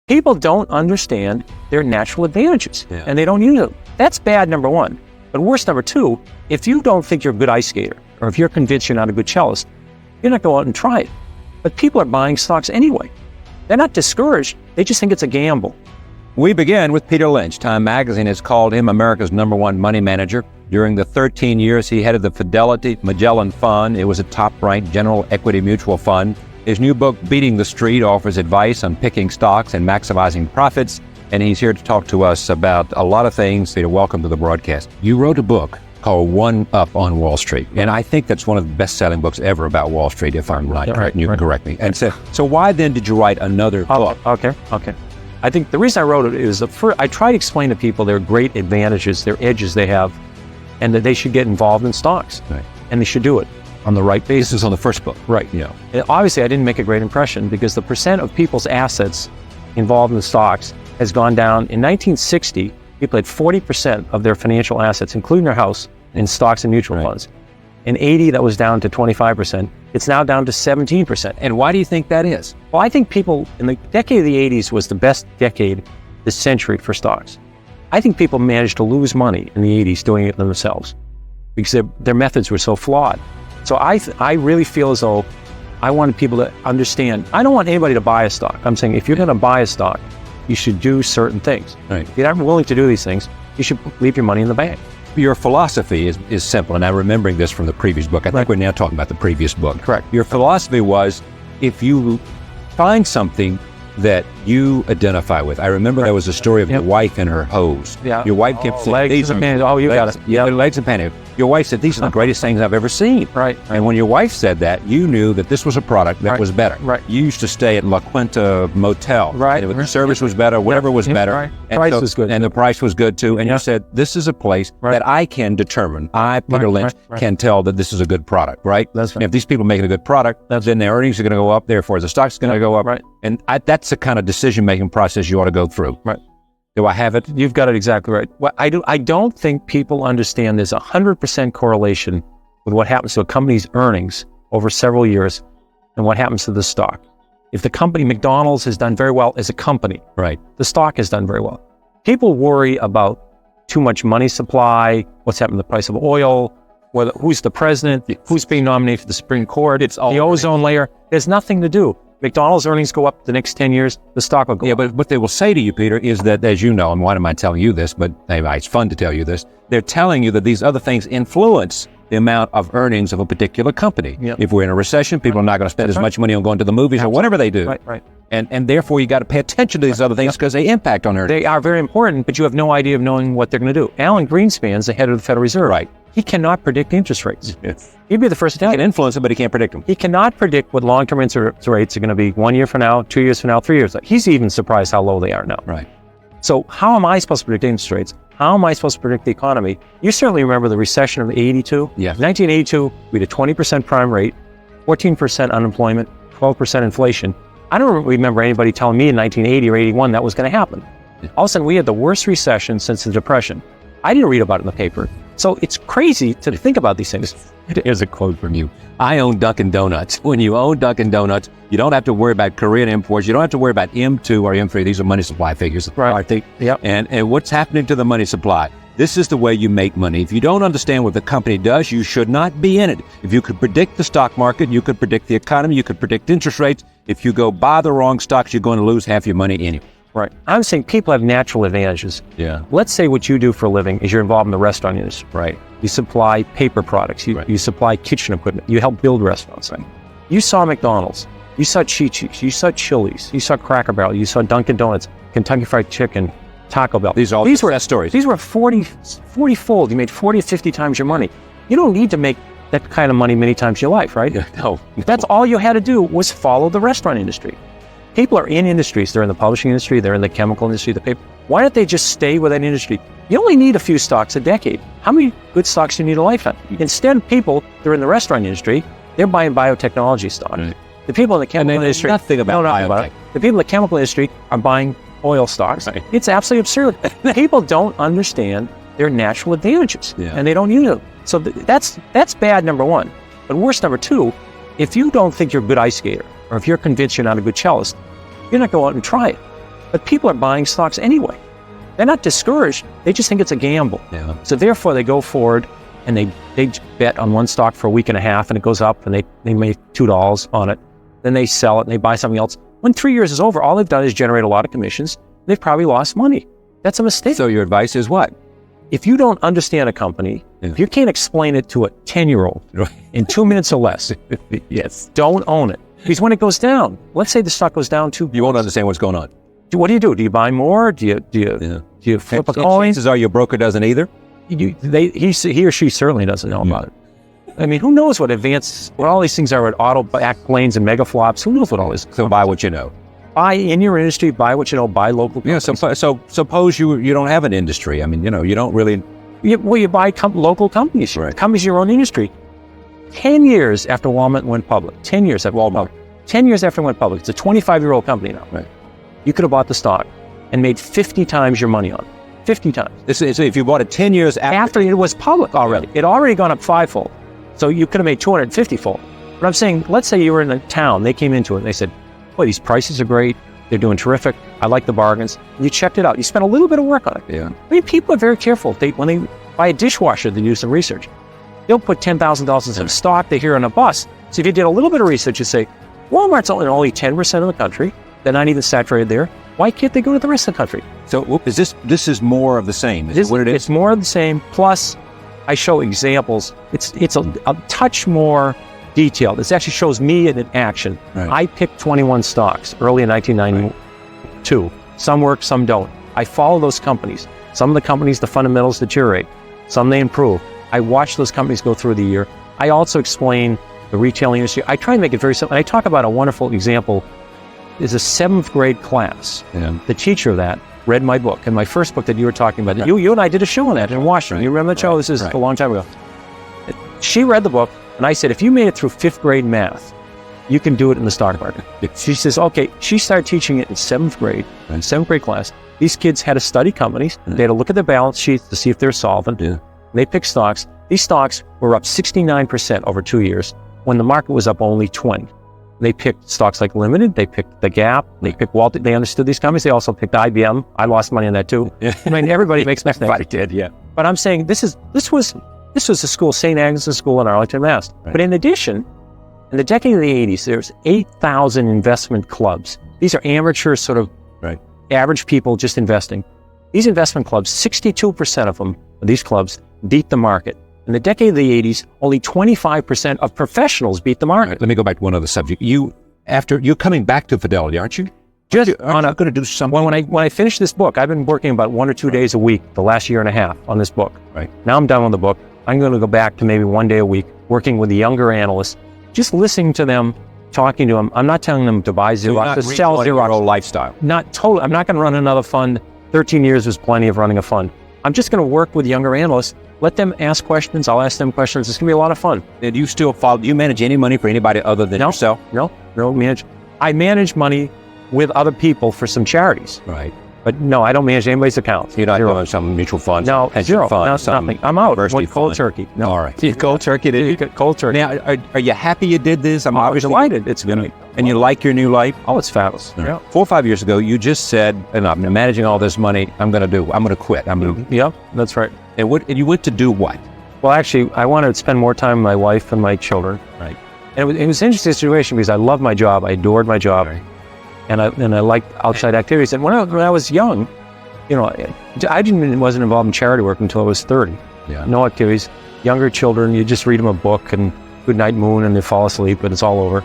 People don't understand their natural advantages, and they don't use them. That's bad, number one. But worse, number two, if you don't think you're a good ice skater, or if you're convinced you're not a good cellist, you're not going out and try it. But people are buying stocks anyway. They're not discouraged. They just think it's a gamble. We begin with Peter Lynch. Time magazine has called him America's #1 money manager. During the 13 years he headed the Fidelity Magellan Fund, it was a top-ranked general equity mutual fund. His new book, Beating the Street, offers advice on picking stocks and maximizing profits. And he's here to talk to us about a lot of things. Peter, welcome to the broadcast. You wrote a book called One Up on Wall Street. And I think that's one of the best-selling books ever about Wall Street, if I'm right. Right, you can correct me. And so why then did you write another book? Okay. I think the reason I wrote it is I try to explain to people their great advantages, their edges they have, and that they should get involved in stocks. Right. And they should do it on the right basis. This is on the first book. Right. Yeah. And obviously, I didn't make a great impression because the percent of people's assets involved in the stocks has gone down. In 1960, people had 40% of their financial assets, including their house, in stocks and mutual funds. In 80, that was down to 25%. It's now down to 17%. And why do you think that is? Well, I think people, in the decade of the 80s was the best decade this century for stocks. I think people managed to lose money in the 80s doing it themselves because their methods were so flawed. So I really feel as though I wanted people to understand. I don't want anybody to buy a stock. I'm saying if you're going to buy a stock, you should do certain things. Right. If you're not willing to do these things, you should leave your money in the bank. Your philosophy is simple, and I'm remembering this from the previous book. I think we're now talking about the previous book. Correct. Your philosophy was, if you find something that you identify with. I remember there was a story of your wife and her hose. Yeah. Your wife kept saying, legs and panties. Oh, you got it. Yeah, legs and panties. Your wife said, these are the greatest things I've ever seen. Right. And when your wife said that, you knew that this was a product that was better. Right. You used to stay at La Quinta Motel. Right. And the service was better, whatever was better. Right. And Price was good. And the price was good too. And you said, this is a place that I can determine. I, Peter Lynch, can tell that this is a good product, right? That's right. And if these people are making a good product, then their earnings are going to go up, therefore the stock's going to go up. Right. And that's the kind of decision-making process you ought to go through. Right. Do I have it? You've got it exactly right. Well, I don't think people understand there's 100% correlation with what happens to a company's earnings over several years and what happens to the stock. If the company, McDonald's, has done very well as a company, right, the stock has done very well. People worry about too much money supply, what's happened to the price of oil, who's the president, who's being nominated for the Supreme Court, it's all the ozone layer. There's nothing to do. McDonald's earnings go up the next 10 years, the stock will go up. Yeah, but what they will say to you, Peter, is that, as you know, and why am I telling you this, but it's fun to tell you this, they're telling you that these other things influence the amount of earnings of a particular company. Yep. If we're in a recession, people are not going to spend as much money on going to the movies or whatever they do. Right. And therefore, you got to pay attention to these other things because they impact on earnings. They are very important, but you have no idea of knowing what they're going to do. Alan Greenspan's the head of the Federal Reserve. Right. He cannot predict interest rates. Yes. He'd be the first to tell you. He can influence them, but he can't predict them. He cannot predict what long-term interest rates are going to be 1 year from now, 2 years from now, 3 years. He's even surprised how low they are now. Right. So how am I supposed to predict interest rates? How am I supposed to predict the economy? You certainly remember the recession of 82. Yeah. 1982, we had a 20% prime rate, 14% unemployment, 12% inflation. I don't remember anybody telling me in 1980 or 81 that was going to happen. Yeah. All of a sudden, we had the worst recession since the Depression. I didn't read about it in the paper. So it's crazy to think about these things. Here's a quote from you. I own Dunkin' Donuts. When you own Dunkin' Donuts, you don't have to worry about Korean imports. You don't have to worry about M2 or M3. These are money supply figures. Right. Yep. And what's happening to the money supply? This is the way you make money. If you don't understand what the company does, you should not be in it. If you could predict the stock market, you could predict the economy, you could predict interest rates. If you go buy the wrong stocks, you're going to lose half your money anyway. Right. I'm saying people have natural advantages. Yeah. Let's say what you do for a living is you're involved in the restaurant industry. Right. You supply paper products. You supply kitchen equipment. You help build restaurants. Right. You saw McDonald's. You saw Chi-Chi's. You saw Chili's. You saw Cracker Barrel. You saw Dunkin' Donuts, Kentucky Fried Chicken, Taco Bell. These were success stories. These were 40-fold. You made 40 to 50 times your money. You don't need to make that kind of money many times in your life, right? Yeah, no. That's all you had to do was follow the restaurant industry. People are in industries. They're in the publishing industry. They're in the chemical industry, the paper. Why don't they just stay with that industry? You only need a few stocks a decade. How many good stocks do you need a lifetime? Instead, people, they're in the restaurant industry. They're buying biotechnology stocks. Right. The people in the chemical industry, nothing about biotech. The people in the chemical industry are buying oil stocks. Right. It's absolutely absurd. People don't understand their natural advantages, and they don't use them. So that's bad, number one. But worse, number two, if you don't think you're a good ice skater, or if you're convinced you're not a good cellist, you're not going out and try it. But people are buying stocks anyway. They're not discouraged. They just think it's a gamble. Yeah. So therefore, they go forward and they bet on one stock for a week and a half, and it goes up, and they make $2 on it. Then they sell it, and they buy something else. When 3 years is over, all they've done is generate a lot of commissions. They've probably lost money. That's a mistake. So your advice is what? If you don't understand a company, if you can't explain it to a 10-year-old in 2 minutes or less, Yes. don't own it. Because when it goes down, let's say the stock goes down $2, You won't understand what's going on. what do you do? Do you buy more? Do you flip a coin? Chances are your broker doesn't either. He or she certainly doesn't know about it. I mean, who knows what all these things are at auto back planes and mega flops? Who knows what all this? So buy what you know. Buy in your industry, buy what you know, buy local companies. Yeah. So suppose you don't have an industry. I mean, you don't really. You buy local companies, Right. companies in your own industry. 10 years after Walmart went public, 10 years after Walmart, 10 years after it went public, it's a 25-year-old company now. Right. You could have bought the stock and made 50 times your money on it. 50 times. This is if you bought it 10 years After it was public already. It already gone up fivefold. So you could have made 250-fold. But I'm saying, let's say you were in a town, they came into it and they said, boy, these prices are great. They're doing terrific. I like the bargains. And you checked it out. You spent a little bit of work on it. Yeah. I mean, people are very careful. When they buy a dishwasher, they do some research. They'll put $10,000 in some stock they hear on a bus. So if you did a little bit of research, you say, Walmart's only 10% of the country. They're not even saturated there. Why can't they go to the rest of the country? So this is more of the same. Is what it is? It's more of the same. Plus, I show examples. It's a touch more detailed. This actually shows me in action. Right. I picked 21 stocks early in 1992. Right. Some work, some don't. I follow those companies. Some of the companies, the fundamentals deteriorate. Some they improve. I watch those companies go through the year. I also explain the retail industry. I try and make it very simple. And I talk about a wonderful example. Is a 7th grade class. Yeah. The teacher of that read my book, and my first book that you were talking about. Right. You and I did a show on that in Washington. Right. You remember that show? This is Right. a long time ago. She read the book, and I said, if you made it through 5th grade math, you can do it in the stock market. She says, okay. She started teaching it in 7th grade, Right. 7th grade class. These kids had to study companies. Right. They had to look at their balance sheets to see if they're solvent. Yeah. They picked stocks. These stocks were up 69% over 2 years when the market was up only 20. They picked stocks like Limited, they picked The Gap, they picked Walt, they understood these companies. They also picked IBM. I lost money on that too. Yeah. I mean, everybody makes mistakes. Everybody did, yeah. But I'm saying this was a school, St. Agnes School in Arlington, Mass. Right. But in addition, in the decade of the 80s, there's 8,000 investment clubs. These are amateur sort of Right. average people just investing. These investment clubs, 62% of them, of these clubs, beat the market. In the decade of the 80s, only 25% of professionals beat the market. Right, let me go back to one other subject. You're coming back to Fidelity, aren't you? Aren't you going to do something? When I finish this book, I've been working about 1 or 2 days a week the last year and a half on this book. Right. Now I'm done with the book. I'm going to go back to maybe 1 day a week, working with the younger analysts, just listening to them, talking to them. I'm not telling them to buy Xerox, to sell Xerox. Your old lifestyle. Not totally. I'm not going to run another fund. 13 years was plenty of running a fund. I'm just going to work with younger analysts. Let them ask questions. I'll ask them questions. It's going to be a lot of fun. Do you manage any money for anybody other than yourself? No, I manage money with other people for some charities. Right. But no, I don't manage anybody's accounts. You're not Zero. doing some mutual funds? No, pension zero. Fund, No, some nothing. I'm out. university Cold fund. turkey. No. All right. Cold turkey. Cold turkey. Now, are you happy you did this? I'm obviously delighted. It's good. And you like your new life? Oh, it's fabulous. Right. Yeah. 4 or 5 years ago, you just said, I'm managing all this money. I'm going to quit. Yeah, that's right. And you went to do what? Well, actually, I wanted to spend more time with my wife and my children. Right. And it was an interesting situation because I loved my job. I adored my job. Right. And I liked outside activities. And when I was young, I wasn't involved in charity work until I was 30. Yeah. No activities. Younger children, you just read them a book and good night moon and they fall asleep and it's all over.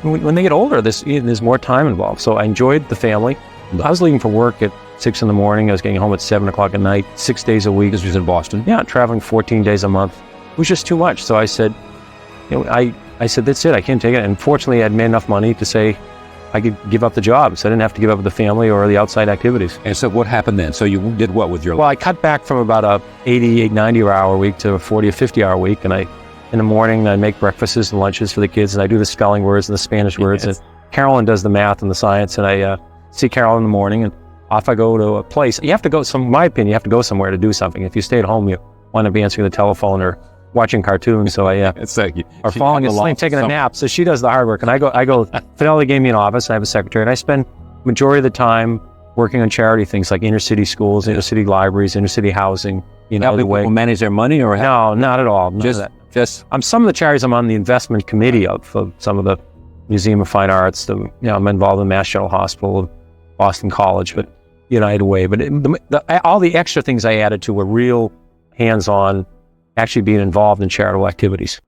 When they get older, there's more time involved. So I enjoyed the family. I was leaving for work at 6 in the morning. I was getting home at 7 o'clock at night, 6 days a week. This was in Boston? Yeah, traveling 14 days a month. It was just too much. So I said, I said, that's it. I can't take it. And fortunately, I had made enough money to say I could give up the job. So I didn't have to give up the family or the outside activities. And so what happened then? So you did what with your life? Well, I cut back from about a 80, 90 hour week to a 40 or 50 hour week. And in the morning, I make breakfasts and lunches for the kids. And I do the spelling words and the Spanish words. Yes. And Carolyn does the math and the science. And I see Carolyn in the morning and off I go to a place. You have to go, in my opinion, you have to go somewhere to do something. If you stay at home, you wind up answering the telephone or watching cartoons. So it's like or falling asleep, taking a nap. So she does the hard work. And I go, Fidelity gave me an office. I have a secretary. And I spend majority of the time working on charity things like inner city schools, inner city libraries, inner city housing. Helping people manage their money, or no, not at all. Just some of the charities I'm on the investment committee of some of the Museum of Fine Arts. I'm involved in Mass General Hospital, Boston College, but United Way. But all the extra things I added to were real hands-on, actually being involved in charitable activities.